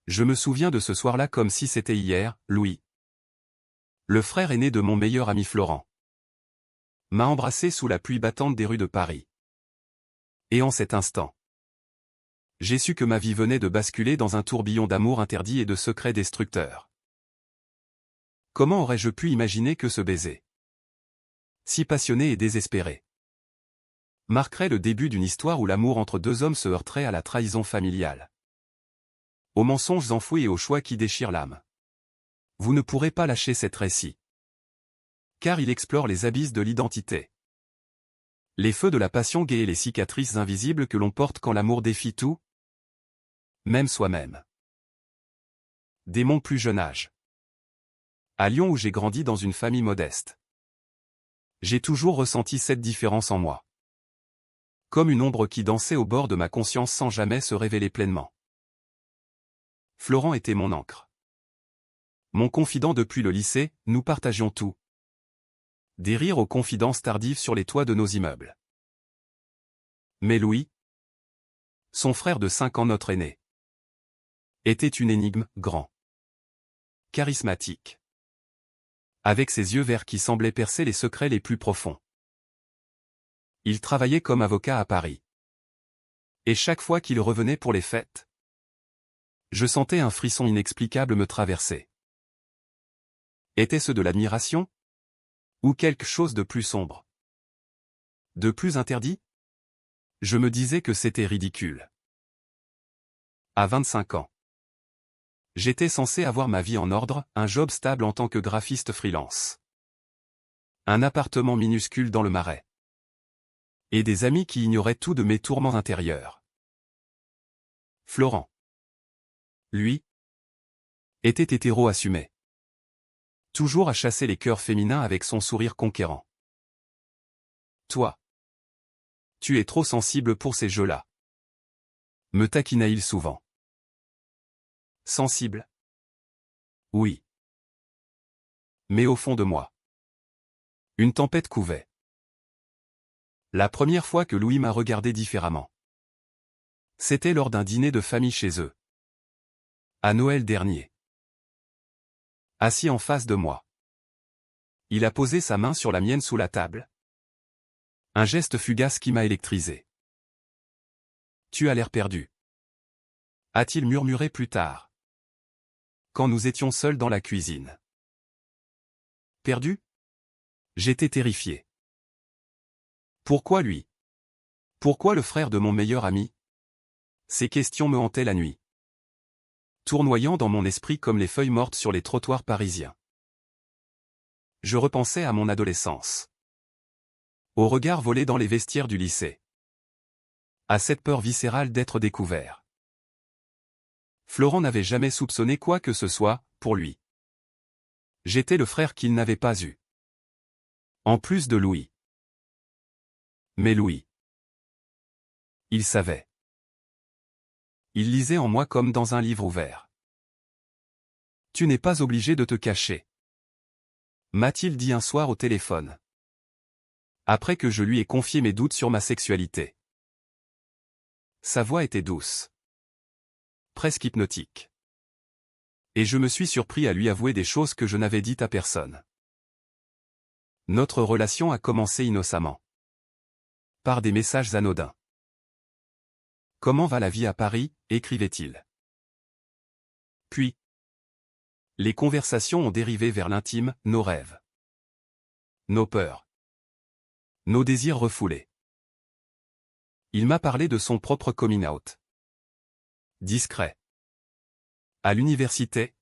Je me souviens de ce soir-là comme si c'était hier, Louis. Le frère aîné de mon meilleur ami Florent m'a embrassé sous la pluie battante des rues de Paris. Et en cet instant, j'ai su que ma vie venait de basculer dans un tourbillon d'amour interdit et de secrets destructeurs. Comment aurais-je pu imaginer que ce baiser, si passionné et désespéré, marquerait le début d'une histoire où l'amour entre deux hommes se heurterait à la trahison familiale, aux mensonges enfouis et aux choix qui déchirent l'âme. Vous ne pourrez pas lâcher cet récit, car il explore les abysses de l'identité, les feux de la passion gaie et les cicatrices invisibles que l'on porte quand l'amour défie tout, même soi-même. Dès mon plus jeune âge, à Lyon où j'ai grandi dans une famille modeste, j'ai toujours ressenti cette différence en moi, comme une ombre qui dansait au bord de ma conscience sans jamais se révéler pleinement. Florent était mon ancre. Mon confident depuis le lycée, nous partagions tout. Des rires aux confidences tardives sur les toits de nos immeubles. Mais Louis, son frère de 5 ans notre aîné, était une énigme, grand, charismatique, avec ses yeux verts qui semblaient percer les secrets les plus profonds. Il travaillait comme avocat à Paris. Et chaque fois qu'il revenait pour les fêtes, je sentais un frisson inexplicable me traverser. Était-ce de l'admiration? Ou quelque chose de plus sombre? De plus interdit? Je me disais que c'était ridicule. À 25 ans, j'étais censé avoir ma vie en ordre, un job stable en tant que graphiste freelance, un appartement minuscule dans le Marais, et des amis qui ignoraient tout de mes tourments intérieurs. Florent, lui, était hétéro assumé, toujours à chasser les cœurs féminins avec son sourire conquérant. Toi, tu es trop sensible pour ces jeux-là, me taquina-t-il souvent. Sensible? Oui. Mais au fond de moi, une tempête couvait. La première fois que Louis m'a regardé différemment, c'était lors d'un dîner de famille chez eux, à Noël dernier. Assis en face de moi, il a posé sa main sur la mienne sous la table. Un geste fugace qui m'a électrisé. Tu as l'air perdu, a-t-il murmuré plus tard, quand nous étions seuls dans la cuisine. Perdu? J'étais terrifié. Pourquoi lui? Pourquoi le frère de mon meilleur ami? Ces questions me hantaient la nuit, tournoyant dans mon esprit comme les feuilles mortes sur les trottoirs parisiens. Je repensais à mon adolescence, au regard volé dans les vestiaires du lycée, à cette peur viscérale d'être découvert. Florent n'avait jamais soupçonné quoi que ce soit, pour lui. J'étais le frère qu'il n'avait pas eu. En plus de Louis. Mais Louis, il savait. Il lisait en moi comme dans un livre ouvert. Tu n'es pas obligé de te cacher, m'a-t-il dit un soir au téléphone, après que je lui ai confié mes doutes sur ma sexualité. Sa voix était douce, presque hypnotique. Et je me suis surpris à lui avouer des choses que je n'avais dites à personne. Notre relation a commencé innocemment, par des messages anodins. Comment va la vie à Paris, écrivait-il. Puis, les conversations ont dérivé vers l'intime, nos rêves, nos peurs, nos désirs refoulés. Il m'a parlé de son propre coming out. Discret. À l'université.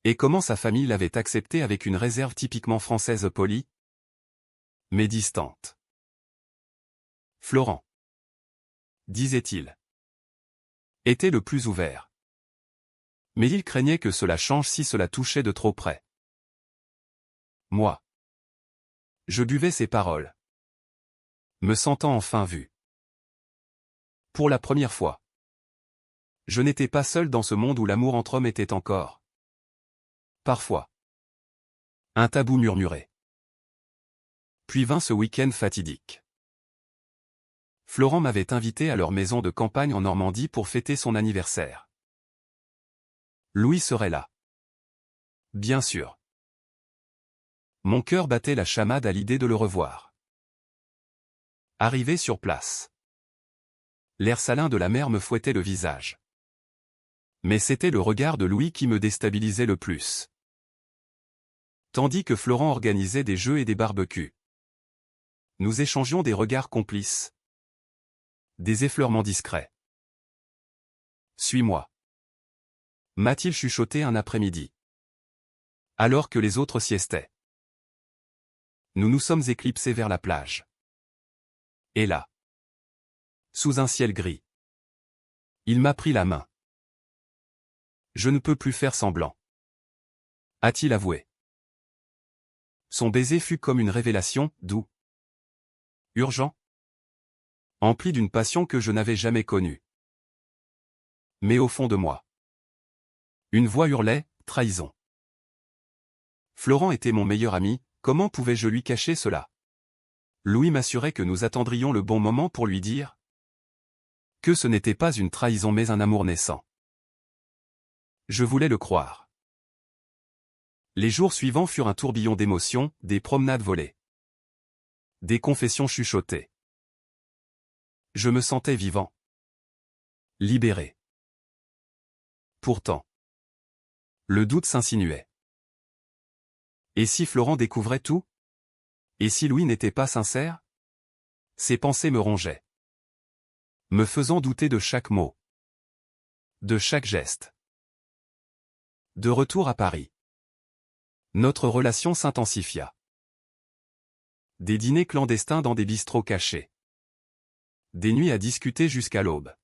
Et comment sa famille l'avait accepté avec une réserve typiquement française polie, mais distante. Florent, disait-il, était le plus ouvert. Mais il craignait que cela change si cela touchait de trop près. Moi, je buvais ses paroles, me sentant enfin vu. Pour la première fois, je n'étais pas seul dans ce monde où l'amour entre hommes était encore, parfois, un tabou murmuré. Puis vint ce week-end fatidique. Florent m'avait invité à leur maison de campagne en Normandie pour fêter son anniversaire. Louis serait là. Bien sûr. Mon cœur battait la chamade à l'idée de le revoir. Arrivé sur place. L'air salin de la mer me fouettait le visage. Mais c'était le regard de Louis qui me déstabilisait le plus. Tandis que Florent organisait des jeux et des barbecues. Nous échangions des regards complices. Des effleurements discrets. Suis-moi. M'a-t-il chuchoté un après-midi. Alors que les autres siestaient. Nous nous sommes éclipsés vers la plage. Et là. Sous un ciel gris. Il m'a pris la main. Je ne peux plus faire semblant. A-t-il avoué. Son baiser fut comme une révélation, doux. Urgent. Empli d'une passion que je n'avais jamais connue. Mais au fond de moi. Une voix hurlait, trahison. Florent était mon meilleur ami, comment pouvais-je lui cacher cela? Louis m'assurait que nous attendrions le bon moment pour lui dire que ce n'était pas une trahison mais un amour naissant. Je voulais le croire. Les jours suivants furent un tourbillon d'émotions, des promenades volées. Des confessions chuchotées. Je me sentais vivant. Libéré. Pourtant. Le doute s'insinuait. Et si Florent découvrait tout? Et si Louis n'était pas sincère? Ces pensées me rongeaient. Me faisant douter de chaque mot. De chaque geste. De retour à Paris. Notre relation s'intensifia. Des dîners clandestins dans des bistrots cachés. Des nuits à discuter jusqu'à l'aube.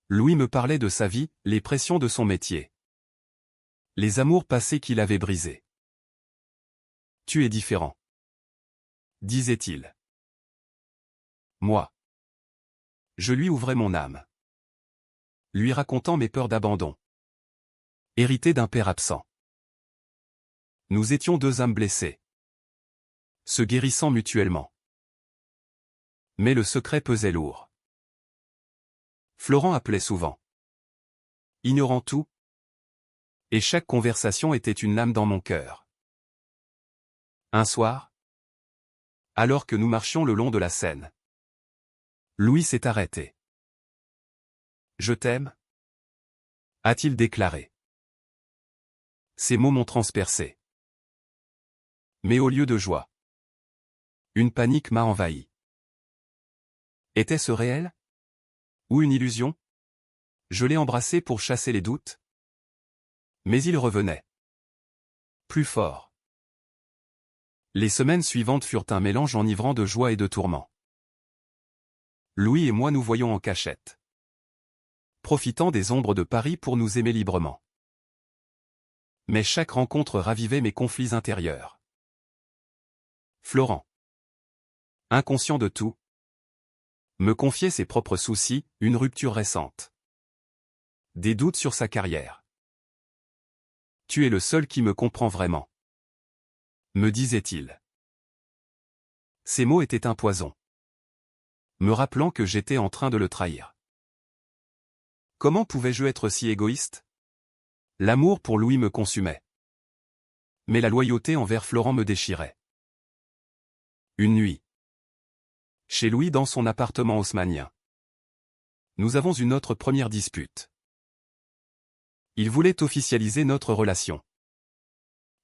Louis me parlait de sa vie, les pressions de son métier. Les amours passés qu'il avait brisés. Tu es différent. Disait-il. Moi. Je lui ouvrais mon âme. Lui racontant mes peurs d'abandon. Hérité d'un père absent. Nous étions deux âmes blessées. Se guérissant mutuellement. Mais le secret pesait lourd. Florent appelait souvent. Ignorant tout. Et chaque conversation était une lame dans mon cœur. Un soir, alors que nous marchions le long de la Seine, Louis s'est arrêté. Je t'aime, a-t-il déclaré. Ces mots m'ont transpercé. Mais au lieu de joie, une panique m'a envahi. Était-ce réel? Ou une illusion? Je l'ai embrassé pour chasser les doutes. Mais il revenait. Plus fort. Les semaines suivantes furent un mélange enivrant de joie et de tourment. Louis et moi nous voyions en cachette. Profitant des ombres de Paris pour nous aimer librement. Mais chaque rencontre ravivait mes conflits intérieurs. Florent. Inconscient de tout. Me confiait ses propres soucis, une rupture récente. Des doutes sur sa carrière. Tu es le seul qui me comprend vraiment. Me disait-il. Ces mots étaient un poison. Me rappelant que j'étais en train de le trahir. Comment pouvais-je être si égoïste? L'amour pour Louis me consumait. Mais la loyauté envers Florent me déchirait. Une nuit. Chez Louis dans son appartement haussmannien. Nous avons eu notre première dispute. Il voulait officialiser notre relation.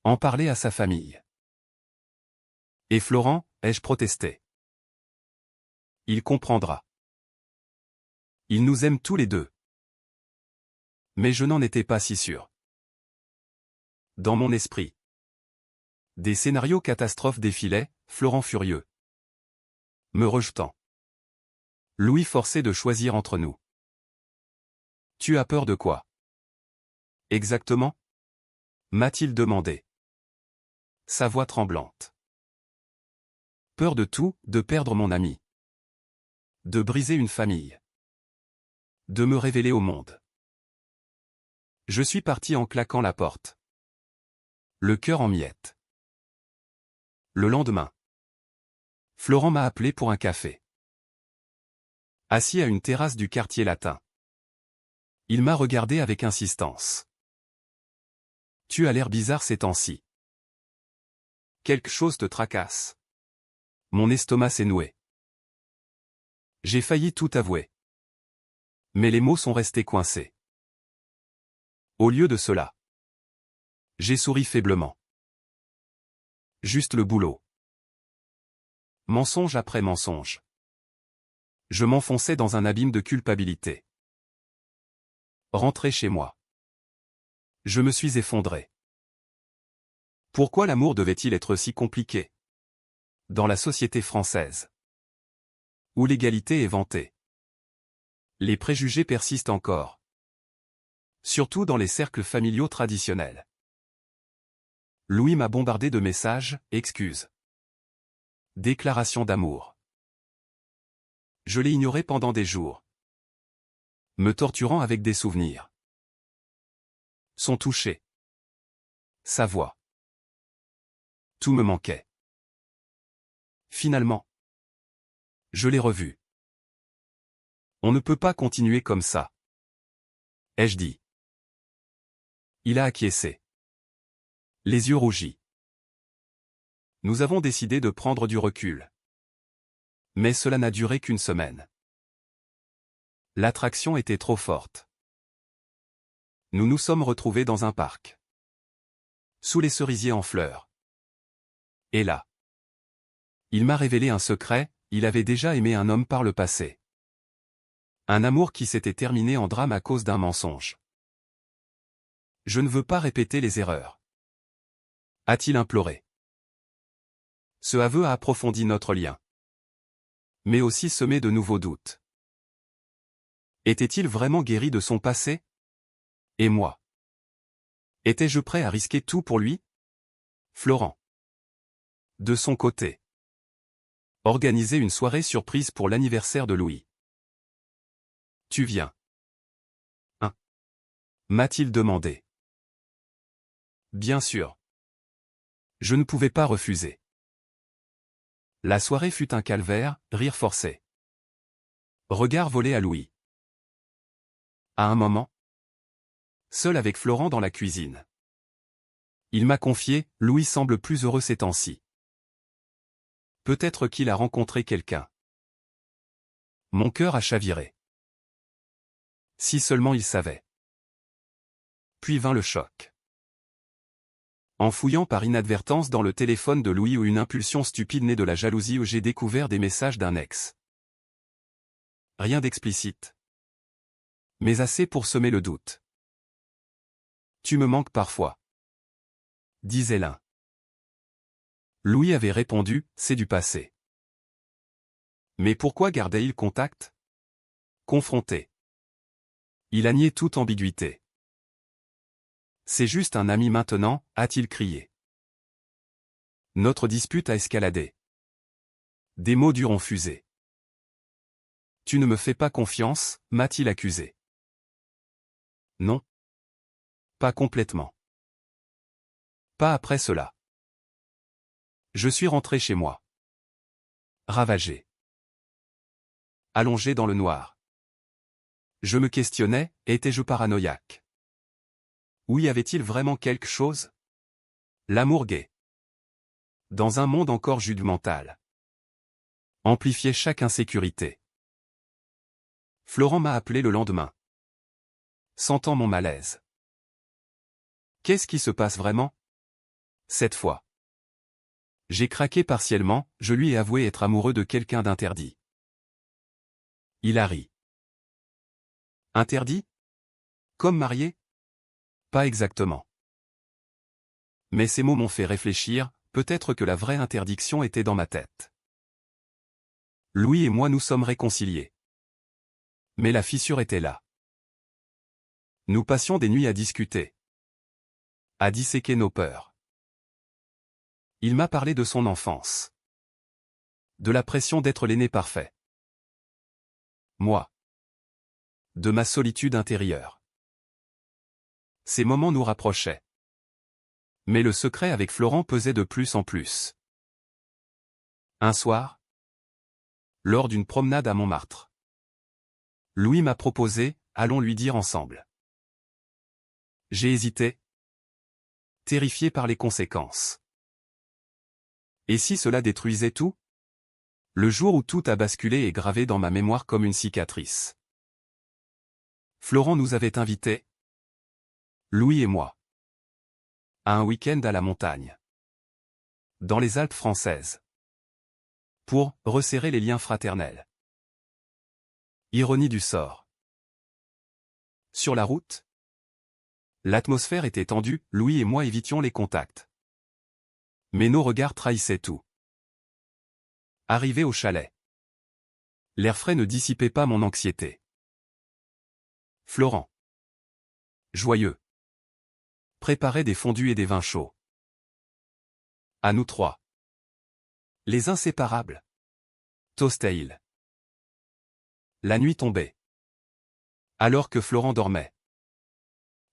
En parler à sa famille. Et Florent, ai-je protesté. Il comprendra. Il nous aime tous les deux. Mais je n'en étais pas si sûr. Dans mon esprit. Des scénarios catastrophes défilaient, Florent furieux. Me rejetant. Louis forcé de choisir entre nous. Tu as peur de quoi? Exactement? M'a-t-il demandé. Sa voix tremblante. Peur de tout, de perdre mon ami. De briser une famille. De me révéler au monde. Je suis parti en claquant la porte. Le cœur en miettes. Le lendemain. Florent m'a appelé pour un café. Assis à une terrasse du quartier latin. Il m'a regardé avec insistance. Tu as l'air bizarre ces temps-ci. Quelque chose te tracasse. Mon estomac s'est noué. J'ai failli tout avouer. Mais les mots sont restés coincés. Au lieu de cela, j'ai souri faiblement. Juste le boulot. Mensonge après mensonge. Je m'enfonçais dans un abîme de culpabilité. Rentré chez moi. Je me suis effondré. Pourquoi l'amour devait-il être si compliqué? Dans la société française, où l'égalité est vantée, les préjugés persistent encore. Surtout dans les cercles familiaux traditionnels. Louis m'a bombardé de messages, excuses. Déclarations d'amour. Je l'ai ignoré pendant des jours, me torturant avec des souvenirs. Son toucher. Sa voix. Tout me manquait. Finalement, je l'ai revu. On ne peut pas continuer comme ça, ai-je dit. Il a acquiescé. Les yeux rougis. Nous avons décidé de prendre du recul. Mais cela n'a duré qu'une semaine. L'attraction était trop forte. Nous nous sommes retrouvés dans un parc. Sous les cerisiers en fleurs. Et là, il m'a révélé un secret, il avait déjà aimé un homme par le passé. Un amour qui s'était terminé en drame à cause d'un mensonge. Je ne veux pas répéter les erreurs, a-t-il imploré. Ce aveu a approfondi notre lien. Mais aussi semé de nouveaux doutes. Était-il vraiment guéri de son passé? Et moi? Étais-je prêt à risquer tout pour lui? Florent. De son côté. Organiser une soirée surprise pour l'anniversaire de Louis. Tu viens? Hein? M'a-t-il demandé. Bien sûr. Je ne pouvais pas refuser. La soirée fut un calvaire, rire forcé. Regard volé à Louis. À un moment, seul avec Florent dans la cuisine. Il m'a confié, Louis semble plus heureux ces temps-ci. Peut-être qu'il a rencontré quelqu'un. Mon cœur a chaviré. Si seulement il savait. Puis vint le choc. En fouillant par inadvertance dans le téléphone de Louis ou une impulsion stupide née de la jalousie où j'ai découvert des messages d'un ex. Rien d'explicite. Mais assez pour semer le doute. Tu me manques parfois, disait l'un. Louis avait répondu, c'est du passé. Mais pourquoi gardait-il contact? Confronté. Il a nié toute ambiguïté. C'est juste un ami maintenant, a-t-il crié. Notre dispute a escaladé. Des mots durs ont fusé. Tu ne me fais pas confiance, m'a-t-il accusé. Non. Pas complètement. Pas après cela. Je suis rentré chez moi. Ravagé. Allongé dans le noir. Je me questionnais, étais-je paranoïaque? Oui, avait-il vraiment quelque chose? L'amour gai. Dans un monde encore judemental. Amplifiait chaque insécurité. Florent m'a appelé le lendemain. Sentant mon malaise. Qu'est-ce qui se passe vraiment? Cette fois. J'ai craqué partiellement, je lui ai avoué être amoureux de quelqu'un d'interdit. Il a ri. Interdit? Comme marié? Pas exactement. Mais ces mots m'ont fait réfléchir, peut-être que la vraie interdiction était dans ma tête. Louis et moi nous sommes réconciliés. Mais la fissure était là. Nous passions des nuits à discuter. À disséquer nos peurs. Il m'a parlé de son enfance. De la pression d'être l'aîné parfait. Moi. De ma solitude intérieure. Ces moments nous rapprochaient. Mais le secret avec Florent pesait de plus en plus. Un soir, lors d'une promenade à Montmartre, Louis m'a proposé, allons lui dire ensemble. J'ai hésité, terrifié par les conséquences. Et si cela détruisait tout? Le jour où tout a basculé est gravé dans ma mémoire comme une cicatrice. Florent nous avait invités, Louis et moi, à un week-end à la montagne, dans les Alpes françaises, pour resserrer les liens fraternels. Ironie du sort. Sur la route, l'atmosphère était tendue, Louis et moi évitions les contacts. Mais nos regards trahissaient tout. Arrivé au chalet, l'air frais ne dissipait pas mon anxiété. Florent, joyeux, préparait des fondus et des vins chauds. À nous trois. Les inséparables. Toast-ale. La nuit tombait. Alors que Florent dormait,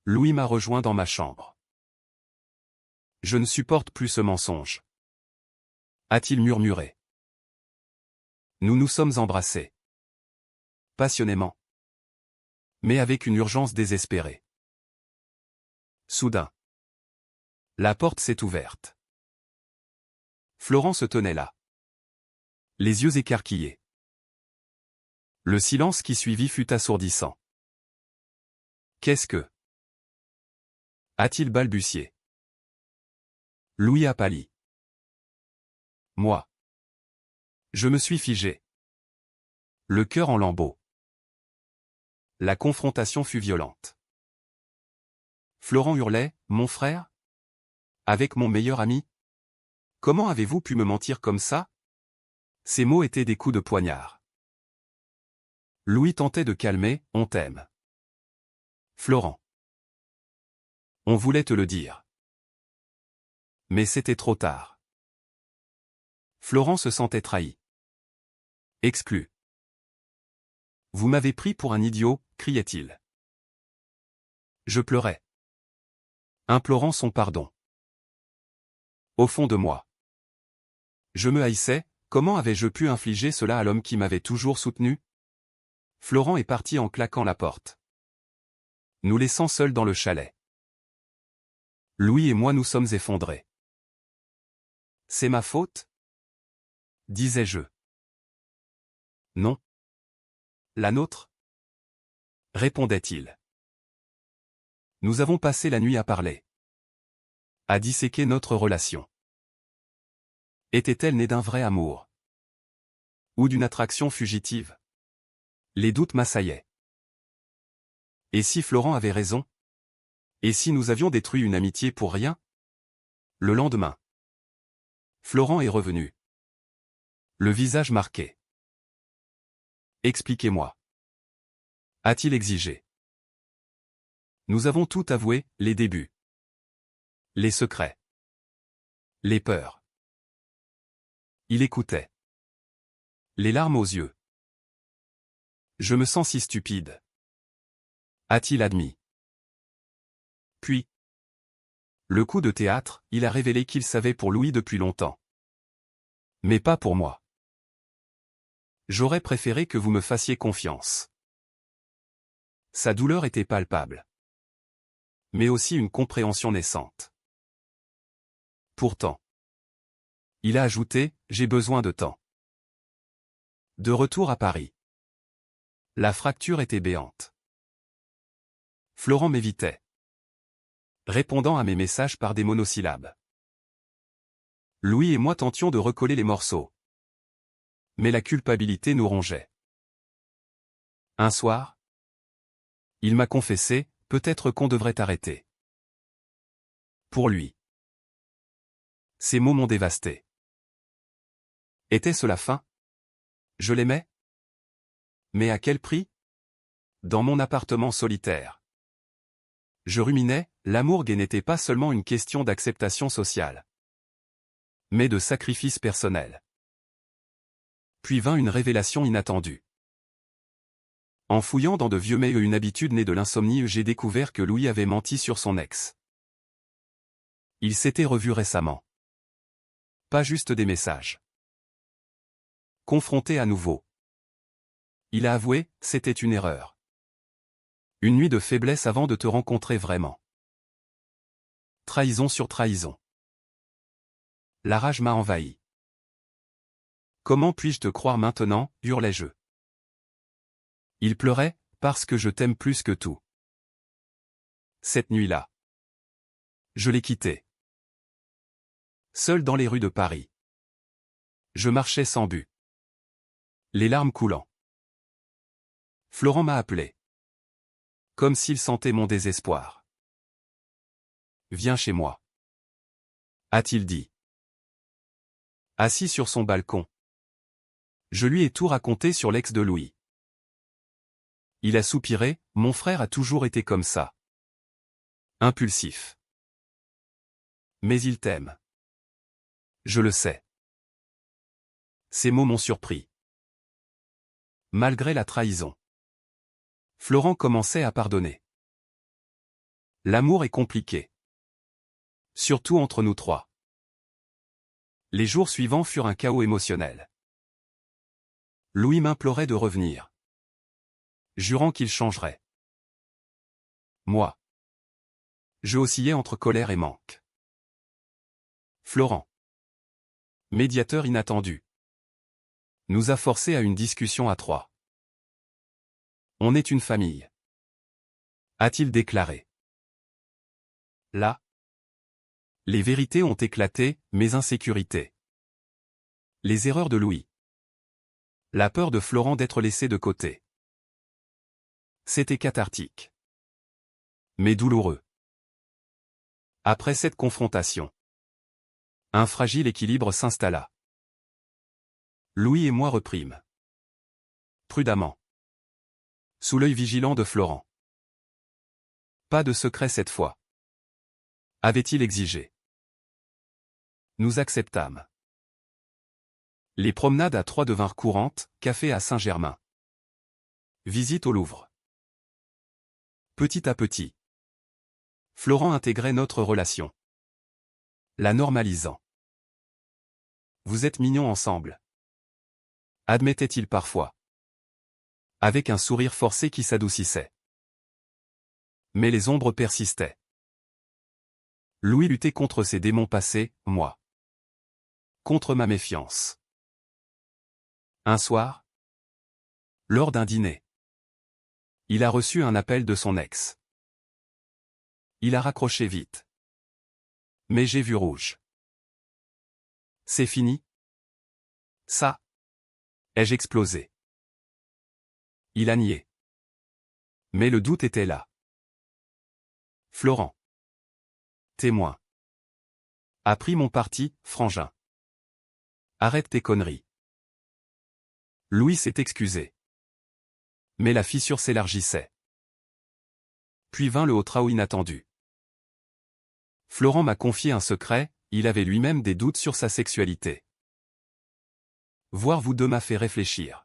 Louis m'a rejoint dans ma chambre. Je ne supporte plus ce mensonge, a-t-il murmuré. Nous nous sommes embrassés. Passionnément. Mais avec une urgence désespérée. Soudain, la porte s'est ouverte. Florent se tenait là, les yeux écarquillés. Le silence qui suivit fut assourdissant. Qu'est-ce que... a-t-il balbutié. Louis a pâli. Moi. Je me suis figé. Le cœur en lambeaux. La confrontation fut violente. Florent hurlait, « Mon frère? Avec mon meilleur ami? Comment avez-vous pu me mentir comme ça ?» Ces mots étaient des coups de poignard. Louis tentait de calmer, « On t'aime. » Florent. On voulait te le dire. Mais c'était trop tard. Florent se sentait trahi. Exclu. Vous m'avez pris pour un idiot, criait-il. Je pleurais, implorant son pardon. Au fond de moi, je me haïssais, comment avais-je pu infliger cela à l'homme qui m'avait toujours soutenu? Florent est parti en claquant la porte, nous laissant seuls dans le chalet. Louis et moi nous sommes effondrés. C'est ma faute? Disais-je. Non. La nôtre? Répondait-il. Nous avons passé la nuit à parler, à disséquer notre relation. Était-elle née d'un vrai amour? Ou d'une attraction fugitive? Les doutes m'assaillaient. Et si Florent avait raison? Et si nous avions détruit une amitié pour rien? Le lendemain, Florent est revenu, le visage marqué. Expliquez-moi, a-t-il exigé. Nous avons tout avoué, les débuts, les secrets, les peurs. Il écoutait, les larmes aux yeux. Je me sens si stupide, a-t-il admis. Puis, le coup de théâtre, il a révélé qu'il savait pour Louis depuis longtemps. Mais pas pour moi. J'aurais préféré que vous me fassiez confiance. Sa douleur était palpable, mais aussi une compréhension naissante. Pourtant, il a ajouté, j'ai besoin de temps. De retour à Paris, la fracture était béante. Florent m'évitait, répondant à mes messages par des monosyllabes. Louis et moi tentions de recoller les morceaux. Mais la culpabilité nous rongeait. Un soir, il m'a confessé, peut-être qu'on devrait arrêter. Pour lui. Ces mots m'ont dévasté. Était-ce la fin? Je l'aimais? Mais à quel prix? Dans mon appartement solitaire. Je ruminais, l'amour gay n'était pas seulement une question d'acceptation sociale, mais de sacrifice personnel. Puis vint une révélation inattendue. En fouillant dans de vieux mails une habitude née de l'insomnie, j'ai découvert que Louis avait menti sur son ex. Il s'était revu récemment. Pas juste des messages. Confronté à nouveau. Il a avoué, c'était une erreur. Une nuit de faiblesse avant de te rencontrer vraiment. Trahison sur trahison. La rage m'a envahi. Comment puis-je te croire maintenant, hurlai-je. Il pleurait, parce que je t'aime plus que tout. Cette nuit-là. Je l'ai quitté. Seul dans les rues de Paris. Je marchais sans but. Les larmes coulant. Florent m'a appelé. Comme s'il sentait mon désespoir. Viens chez moi. A-t-il dit. Assis sur son balcon. Je lui ai tout raconté sur l'ex de Louis. Il a soupiré, mon frère a toujours été comme ça. Impulsif. Mais il t'aime. Je le sais. Ces mots m'ont surpris. Malgré la trahison. Florent commençait à pardonner. L'amour est compliqué. Surtout entre nous trois. Les jours suivants furent un chaos émotionnel. Louis m'implorait de revenir. Jurant qu'il changerait. Moi. Je oscillais entre colère et manque. Florent. Médiateur inattendu. Nous a forcés à une discussion à trois. On est une famille. A-t-il déclaré. Là. Les vérités ont éclaté, mes insécurités. Les erreurs de Louis. La peur de Florent d'être laissé de côté. C'était cathartique. Mais douloureux. Après cette confrontation. Un fragile équilibre s'installa. Louis et moi reprîmes. Prudemment. Sous l'œil vigilant de Florent. Pas de secret cette fois. Avait-il exigé. Nous acceptâmes. Les promenades à Troyes devinrent courantes, café à Saint-Germain. Visite au Louvre. Petit à petit. Florent intégrait notre relation. La normalisant. Vous êtes mignons ensemble. Admettait-il parfois. Avec un sourire forcé qui s'adoucissait. Mais les ombres persistaient. Louis luttait contre ses démons passés, moi. Contre ma méfiance. Un soir. Lors d'un dîner. Il a reçu un appel de son ex. Il a raccroché vite. Mais j'ai vu rouge. C'est fini? Ça? Ai-je explosé? Il a nié. Mais le doute était là. Florent. Témoin. A pris mon parti, frangin. Arrête tes conneries. Louis s'est excusé. Mais la fissure s'élargissait. Puis vint le haut inattendu. Florent m'a confié un secret, il avait lui-même des doutes sur sa sexualité. Voir vous deux m'a fait réfléchir.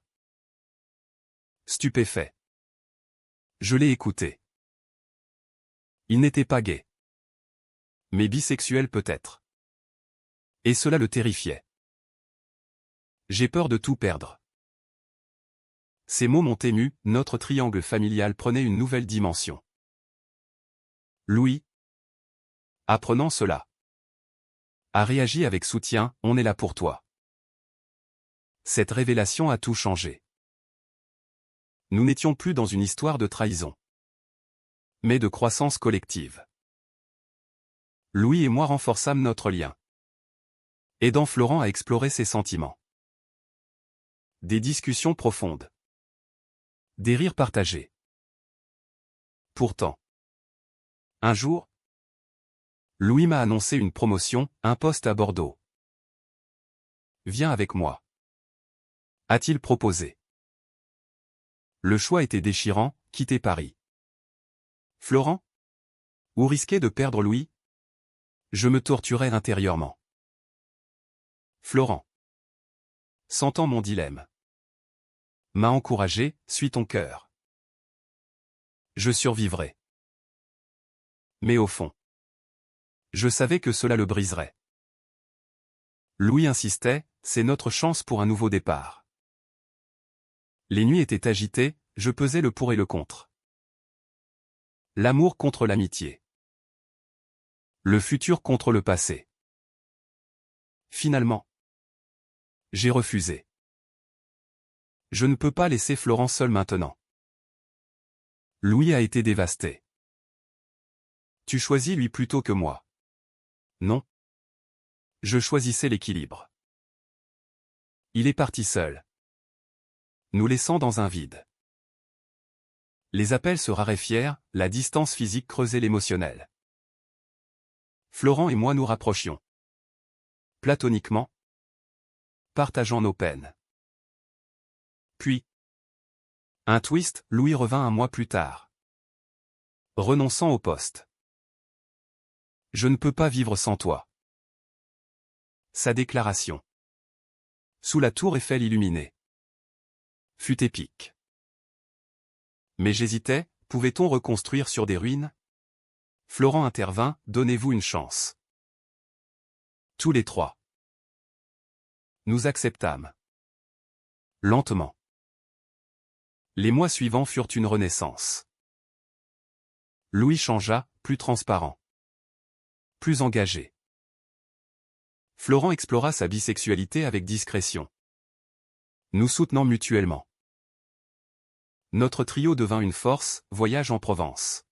Stupéfait. Je l'ai écouté. Il n'était pas gay. Mais bisexuel peut-être. Et cela le terrifiait. J'ai peur de tout perdre. Ces mots m'ont ému, notre triangle familial prenait une nouvelle dimension. Louis, apprenant cela, a réagi avec soutien, on est là pour toi. Cette révélation a tout changé. Nous n'étions plus dans une histoire de trahison, mais de croissance collective. Louis et moi renforçâmes notre lien, aidant Florent à explorer ses sentiments. Des discussions profondes. Des rires partagés. Pourtant, un jour, Louis m'a annoncé une promotion, un poste à Bordeaux. Viens avec moi. A-t-il proposé. Le choix était déchirant, quitter Paris. Florent? Ou risquer de perdre Louis? Je me torturais intérieurement. Florent, sentant mon dilemme, m'a encouragé, suis ton cœur. Je survivrai. Mais au fond, je savais que cela le briserait. Louis insistait, c'est notre chance pour un nouveau départ. Les nuits étaient agitées, je pesais le pour et le contre. L'amour contre l'amitié. Le futur contre le passé. Finalement, j'ai refusé. Je ne peux pas laisser Florent seul maintenant. Louis a été dévasté. Tu choisis lui plutôt que moi. Non. Je choisissais l'équilibre. Il est parti seul, nous laissant dans un vide. Les appels se raréfièrent, la distance physique creusait l'émotionnel. Florent et moi nous rapprochions. Platoniquement, partageant nos peines. Puis, un twist, Louis revint un mois plus tard. Renonçant au poste. Je ne peux pas vivre sans toi. Sa déclaration. Sous la tour Eiffel illuminée. Fut épique. Mais j'hésitais, pouvait-on reconstruire sur des ruines? Florent intervint, donnez-vous une chance. Tous les trois. Nous acceptâmes. Lentement. Les mois suivants furent une renaissance. Louis changea, plus transparent. Plus engagé. Florent explora sa bisexualité avec discrétion. Nous soutenant mutuellement. Notre trio devint une force, voyage en Provence.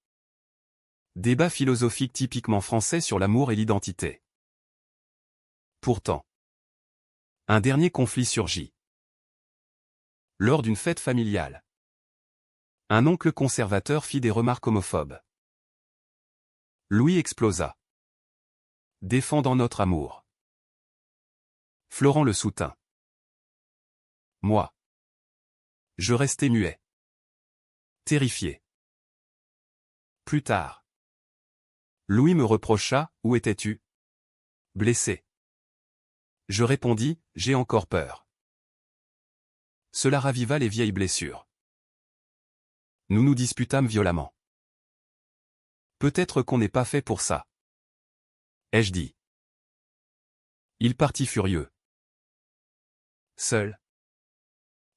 Débat philosophique typiquement français sur l'amour et l'identité. Pourtant, un dernier conflit surgit. Lors d'une fête familiale. Un oncle conservateur fit des remarques homophobes. Louis explosa. Défendant notre amour. Florent le soutint. Moi. Je restai muet. Terrifié. Plus tard. Louis me reprocha, où étais-tu? Blessé. Je répondis, j'ai encore peur. Cela raviva les vieilles blessures. Nous nous disputâmes violemment. Peut-être qu'on n'est pas fait pour ça. Ai-je dit. Il partit furieux. Seul.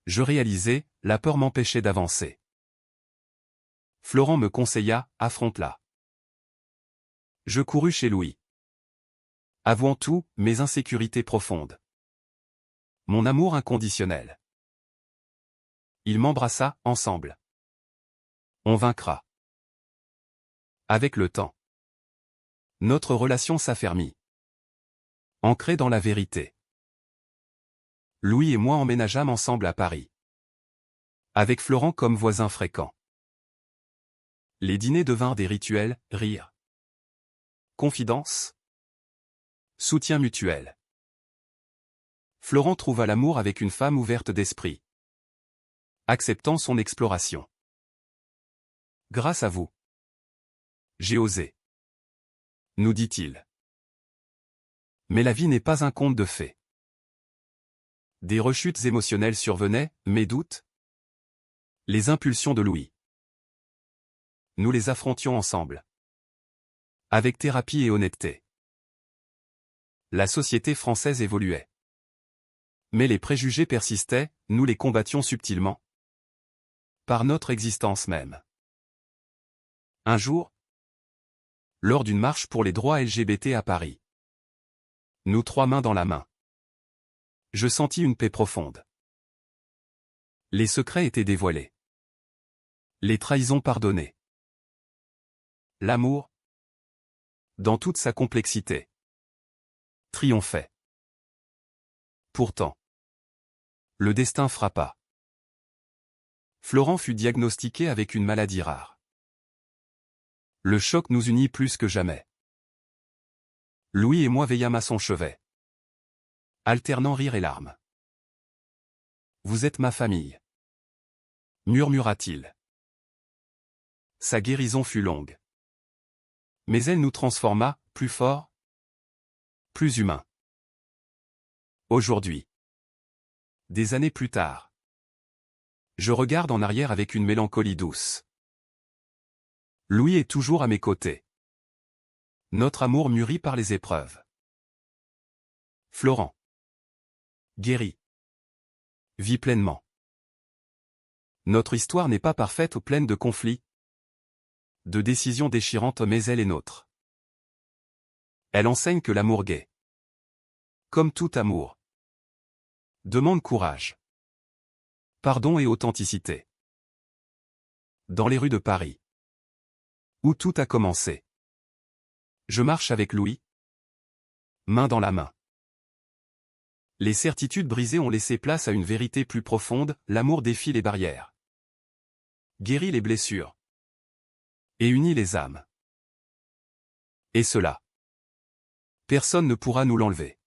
Je réalisais, la peur m'empêchait d'avancer. Florent me conseilla, affronte-la. Je courus chez Louis. Avouant tout, mes insécurités profondes. Mon amour inconditionnel. Il m'embrassa, ensemble. On vaincra. Avec le temps. Notre relation s'affermit. Ancrée dans la vérité. Louis et moi emménageâmes ensemble à Paris. Avec Florent comme voisin fréquent. Les dîners devinrent des rituels, rires. Confidence. Soutien mutuel. Florent trouva l'amour avec une femme ouverte d'esprit. Acceptant son exploration. Grâce à vous. J'ai osé. Nous dit-il. Mais la vie n'est pas un conte de fées. Des rechutes émotionnelles survenaient, mes doutes. Les impulsions de Louis. Nous les affrontions ensemble. Avec thérapie et honnêteté. La société française évoluait. Mais les préjugés persistaient, nous les combattions subtilement. Par notre existence même. Un jour, lors d'une marche pour les droits LGBT à Paris. Nous trois mains dans la main. Je sentis une paix profonde. Les secrets étaient dévoilés. Les trahisons pardonnées. L'amour, dans toute sa complexité, triomphait. Pourtant, le destin frappa. Florent fut diagnostiqué avec une maladie rare. Le choc nous unit plus que jamais. Louis et moi veillâmes à son chevet. Alternant rire et larmes. Vous êtes ma famille. Murmura-t-il. Sa guérison fut longue. Mais elle nous transforma, plus forts, plus humains. Aujourd'hui. Des années plus tard. Je regarde en arrière avec une mélancolie douce. Louis est toujours à mes côtés. Notre amour mûri par les épreuves. Florent. Guéri. Vit pleinement. Notre histoire n'est pas parfaite ou pleine de conflits. De décisions déchirantes mais elle est nôtre. Elle enseigne que l'amour gai, comme tout amour, demande courage, pardon et authenticité. Dans les rues de Paris, où tout a commencé, je marche avec Louis, main dans la main. Les certitudes brisées ont laissé place à une vérité plus profonde, l'amour défie les barrières, guérit les blessures et unit les âmes. Et cela, personne ne pourra nous l'enlever.